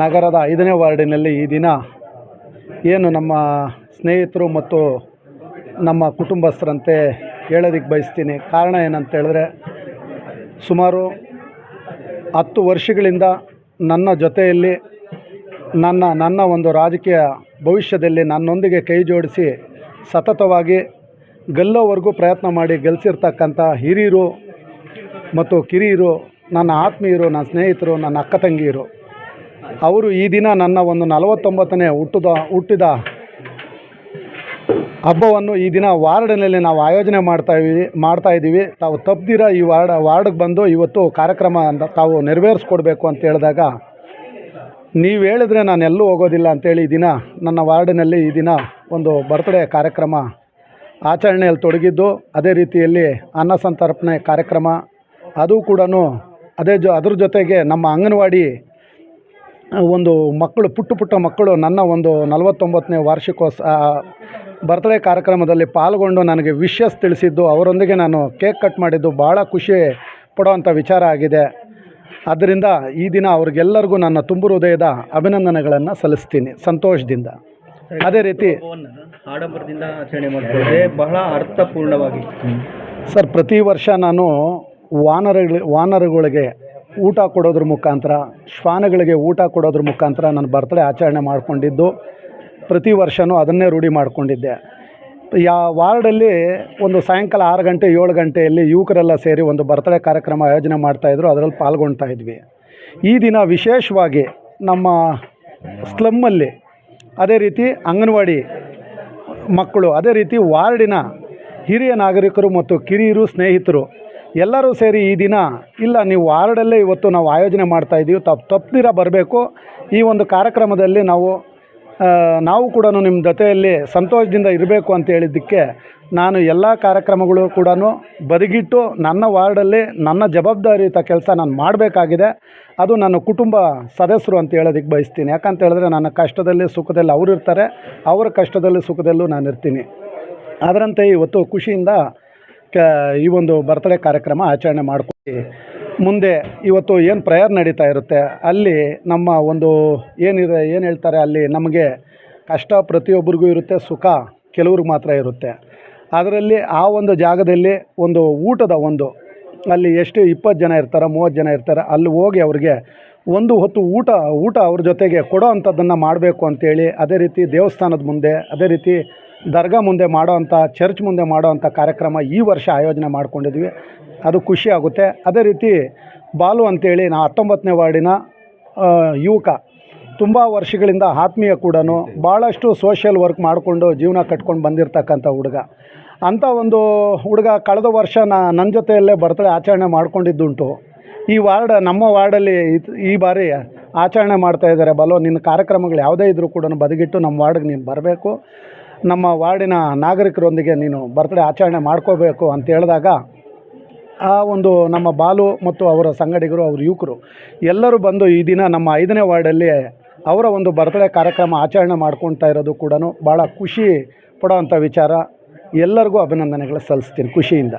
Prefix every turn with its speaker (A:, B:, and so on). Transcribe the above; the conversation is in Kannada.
A: ನಗರದ 5ನೇ ವಾರ್ಡಿನಲ್ಲಿ ಈ ದಿನ ಏನು ನಮ್ಮ ಸ್ನೇಹಿತರು ಮತ್ತು ನಮ್ಮ ಕುಟುಂಬಸ್ಥರಂತೆ ಹೇಳೋದಕ್ಕೆ ಬಯಸ್ತೀನಿ. ಕಾರಣ ಏನಂತ ಹೇಳಿದ್ರೆ, ಸುಮಾರು 10 ವರ್ಷಗಳಿಂದ ನನ್ನ ಜೊತೆಯಲ್ಲಿ ನನ್ನ ಒಂದು ರಾಜಕೀಯ ಭವಿಷ್ಯದಲ್ಲಿ ನನ್ನೊಂದಿಗೆ ಕೈ ಜೋಡಿಸಿ ಸತತವಾಗಿ ಗೆಲ್ಲೋವರೆಗೂ ಪ್ರಯತ್ನ ಮಾಡಿ ಗೆಲ್ಲಿಸಿರ್ತಕ್ಕಂಥ ಹಿರಿಯರು ಮತ್ತು ಕಿರಿಯರು, ನನ್ನ ಆತ್ಮೀಯರು, ನನ್ನ ಸ್ನೇಹಿತರು, ನನ್ನ ಅಕ್ಕ ತಂಗಿಯರು, ಅವರು ಈ ದಿನ ನನ್ನ ಒಂದು 49ನೇ ಹುಟ್ಟಿದ ಹಬ್ಬವನ್ನು ಈ ದಿನ ವಾರ್ಡ್ನಲ್ಲಿ ನಾವು ಆಯೋಜನೆ ಮಾಡ್ತಾ ಇದ್ದೀವಿ. ತಾವು ತಪ್ಪದಿರ ಈ ವಾರ್ಡ್ಗೆ ಬಂದು ಇವತ್ತು ಕಾರ್ಯಕ್ರಮ ತಾವು ನೆರವೇರಿಸ್ಕೊಡ್ಬೇಕು ಅಂತ ಹೇಳಿದಾಗ, ನೀವು ಹೇಳಿದ್ರೆ ನಾನು ಎಲ್ಲೂ ಹೋಗೋದಿಲ್ಲ ಅಂತೇಳಿ ಈ ದಿನ ನನ್ನ ವಾರ್ಡಿನಲ್ಲಿ ಈ ದಿನ ಒಂದು ಬರ್ತ್ಡೇ ಕಾರ್ಯಕ್ರಮ ಆಚರಣೆಯಲ್ಲಿ ತೊಡಗಿದ್ದು, ಅದೇ ರೀತಿಯಲ್ಲಿ ಅನ್ನ ಸಂತರ್ಪಣೆ ಕಾರ್ಯಕ್ರಮ ಅದು ಕೂಡ ಅದ್ರ ಜೊತೆಗೆ ನಮ್ಮ ಅಂಗನವಾಡಿ ಒಂದು ಮಕ್ಕಳು ಪುಟ್ಟ ಮಕ್ಕಳು ನನ್ನ ಒಂದು 49ನೇ ವಾರ್ಷಿಕೋತ್ಸವ ಬರ್ತ್ಡೇ ಕಾರ್ಯಕ್ರಮದಲ್ಲಿ ಪಾಲ್ಗೊಂಡು ನನಗೆ ವಿಶಸ್ ತಿಳಿಸಿದ್ದು, ಅವರೊಂದಿಗೆ ನಾನು ಕೇಕ್ ಕಟ್ ಮಾಡಿದ್ದು ಭಾಳ ಖುಷಿ ಪಡೋವಂಥ ವಿಚಾರ ಆಗಿದೆ. ಆದ್ದರಿಂದ ಈ ದಿನ ಅವ್ರಿಗೆಲ್ಲರಿಗೂ ನನ್ನ ತುಂಬು ಹೃದಯದ ಅಭಿನಂದನೆಗಳನ್ನು ಸಲ್ಲಿಸ್ತೀನಿ ಸಂತೋಷದಿಂದ. ಅದೇ ರೀತಿ
B: ಆಡಂಬರದಿಂದ ಆಚರಣೆ ಮಾಡ್ಕೊಳ್ಳೋದೇ ಬಹಳ ಅರ್ಥಪೂರ್ಣವಾಗಿ
A: ಸರ್, ಪ್ರತಿ ವರ್ಷ ನಾನು ವಾನರಗಳಿಗೆ ಊಟ ಕೊಡೋದ್ರ ಮುಖಾಂತರ, ಶ್ವಾನಗಳಿಗೆ ಊಟ ಕೊಡೋದ್ರ ಮುಖಾಂತರ ನನ್ನ ಬರ್ತ್ಡೇ ಆಚರಣೆ ಮಾಡಿಕೊಂಡಿದ್ದು, ಪ್ರತಿ ವರ್ಷವೂ ಅದನ್ನೇ ರೂಢಿ ಮಾಡಿಕೊಂಡಿದ್ದೆ. ವಾರ್ಡಲ್ಲಿ ಒಂದು ಸಾಯಂಕಾಲ 6 ಗಂಟೆ 7 ಗಂಟೆಯಲ್ಲಿ ಯುವಕರೆಲ್ಲ ಸೇರಿ ಒಂದು ಬರ್ತ್ಡೇ ಕಾರ್ಯಕ್ರಮ ಆಯೋಜನೆ ಮಾಡ್ತಾಯಿದ್ರು, ಅದರಲ್ಲಿ ಪಾಲ್ಗೊಳ್ತಾ ಇದ್ವಿ. ಈ ದಿನ ವಿಶೇಷವಾಗಿ ನಮ್ಮ ಸ್ಲಮ್ಮಲ್ಲಿ, ಅದೇ ರೀತಿ ಅಂಗನವಾಡಿ ಮಕ್ಕಳು, ಅದೇ ರೀತಿ ವಾರ್ಡಿನ ಹಿರಿಯ ನಾಗರಿಕರು ಮತ್ತು ಕಿರಿಯರು, ಸ್ನೇಹಿತರು ಎಲ್ಲರೂ ಸೇರಿ ಈ ದಿನ, ಇಲ್ಲ ನೀವು ವಾರ್ಡಲ್ಲೇ ಇವತ್ತು ನಾವು ಆಯೋಜನೆ ಮಾಡ್ತಾಯಿದ್ದೀವಿ, ತಪ್ಪದಿರ ಬರಬೇಕು, ಈ ಒಂದು ಕಾರ್ಯಕ್ರಮದಲ್ಲಿ ನಾವು ಕೂಡ ನಿಮ್ಮ ಜೊತೆಯಲ್ಲಿ ಸಂತೋಷದಿಂದ ಇರಬೇಕು ಅಂತ ಹೇಳಿದ್ದಕ್ಕೆ ನಾನು ಎಲ್ಲ ಕಾರ್ಯಕ್ರಮಗಳು ಕೂಡ ಬದಿಗಿಟ್ಟು ನನ್ನ ವಾರ್ಡಲ್ಲಿ ನನ್ನ ಜವಾಬ್ದಾರಿಯುತ ಕೆಲಸ ನಾನು ಮಾಡಬೇಕಾಗಿದೆ. ಅದು ನನ್ನ ಕುಟುಂಬ ಸದಸ್ಯರು ಅಂತ ಹೇಳೋದಕ್ಕೆ ಬಯಸ್ತೀನಿ. ಯಾಕಂತ ಹೇಳಿದ್ರೆ ನನ್ನ ಕಷ್ಟದಲ್ಲಿ ಸುಖದಲ್ಲಿ ಅವರು ಇರ್ತಾರೆ, ಅವರ ಕಷ್ಟದಲ್ಲಿ ಸುಖದಲ್ಲೂ ನಾನು ಇರ್ತೀನಿ. ಅದರಂತೆ ಇವತ್ತು ಖುಷಿಯಿಂದ ಈ ಒಂದು ಬರ್ತ್ಡೇ ಕಾರ್ಯಕ್ರಮ ಆಚರಣೆ ಮಾಡ್ಕೊಂಡು ಮುಂದೆ ಇವತ್ತು ಏನು ಪ್ರೇಯರ್ ನಡೀತಾ ಇರುತ್ತೆ, ಅಲ್ಲಿ ನಮ್ಮ ಒಂದು ಏನು ಹೇಳ್ತಾರೆ, ಅಲ್ಲಿ ನಮಗೆ ಕಷ್ಟ ಪ್ರತಿಯೊಬ್ಬರಿಗೂ ಇರುತ್ತೆ, ಸುಖ ಕೆಲವ್ರಿಗೆ ಮಾತ್ರ ಇರುತ್ತೆ. ಅದರಲ್ಲಿ ಆ ಒಂದು ಜಾಗದಲ್ಲಿ ಒಂದು ಊಟದ ಅಲ್ಲಿ ಎಷ್ಟು 20 ಜನ ಇರ್ತಾರೆ, 30 ಜನ ಇರ್ತಾರೆ, ಅಲ್ಲಿ ಹೋಗಿ ಅವ್ರಿಗೆ ಒಂದು ಹೊತ್ತು ಊಟ ಅವ್ರ ಜೊತೆಗೆ ಕೊಡೋ ಅಂಥದ್ದನ್ನು ಮಾಡಬೇಕು ಅಂತೇಳಿ, ಅದೇ ರೀತಿ ದೇವಸ್ಥಾನದ ಮುಂದೆ, ಅದೇ ರೀತಿ ದರ್ಗಾ ಮುಂದೆ ಚರ್ಚ್ ಮುಂದೆ ಮಾಡೋವಂಥ ಕಾರ್ಯಕ್ರಮ ಈ ವರ್ಷ ಆಯೋಜನೆ ಮಾಡ್ಕೊಂಡಿದ್ವಿ. ಅದು ಖುಷಿ ಆಗುತ್ತೆ. ಅದೇ ರೀತಿ ಬಾಲು ಅಂತೇಳಿ ನಾ 19ನೇ ವಾರ್ಡಿನ ಯುವಕ, ತುಂಬ ವರ್ಷಗಳಿಂದ ಆತ್ಮೀಯ ಕೂಡ, ಭಾಳಷ್ಟು ಸೋಷಿಯಲ್ ವರ್ಕ್ ಮಾಡಿಕೊಂಡು ಜೀವನ ಕಟ್ಕೊಂಡು ಬಂದಿರತಕ್ಕಂಥ ಹುಡುಗ. ಅಂಥ ಒಂದು ಹುಡುಗ ಕಳೆದ ವರ್ಷ ನನ್ನ ಜೊತೆಯಲ್ಲೇ ಬರ್ತ್ಡೇ ಆಚರಣೆ ಮಾಡ್ಕೊಂಡಿದ್ದುಂಟು. ನಮ್ಮ ವಾರ್ಡಲ್ಲಿ ಈ ಬಾರಿ ಆಚರಣೆ ಮಾಡ್ತಾಯಿದ್ದಾರೆ. ಬಾಲು, ನಿನ್ನ ಕಾರ್ಯಕ್ರಮಗಳು ಯಾವುದೇ ಇದ್ದರೂ ಕೂಡ ಬದಿಗಿಟ್ಟು ನಮ್ಮ ವಾರ್ಡ್ಗೆ ನೀನು ಬರಬೇಕು, ನಮ್ಮ ವಾರ್ಡಿನ ನಾಗರಿಕರೊಂದಿಗೆ ನೀನು ಬರ್ತ್ಡೇ ಆಚರಣೆ ಮಾಡ್ಕೋಬೇಕು ಅಂತ ಹೇಳಿದಾಗ, ಆ ಒಂದು ನಮ್ಮ ಬಾಲು ಮತ್ತು ಅವರ ಸಂಗಡಿಗರು, ಅವ್ರ ಯುವಕರು ಎಲ್ಲರೂ ಬಂದು ಈ ದಿನ ನಮ್ಮ 5ನೇ ವಾರ್ಡಲ್ಲಿ ಅವರ ಒಂದು ಬರ್ತ್ಡೇ ಕಾರ್ಯಕ್ರಮ ಆಚರಣೆ ಮಾಡ್ಕೊಳ್ತಾ ಇರೋದು ಕೂಡ ಭಾಳ ಖುಷಿ ಪಡೋವಂಥ ವಿಚಾರ. ಎಲ್ಲರಿಗೂ ಅಭಿನಂದನೆಗಳು ಸಲ್ಲಿಸ್ತೀನಿ ಖುಷಿಯಿಂದ.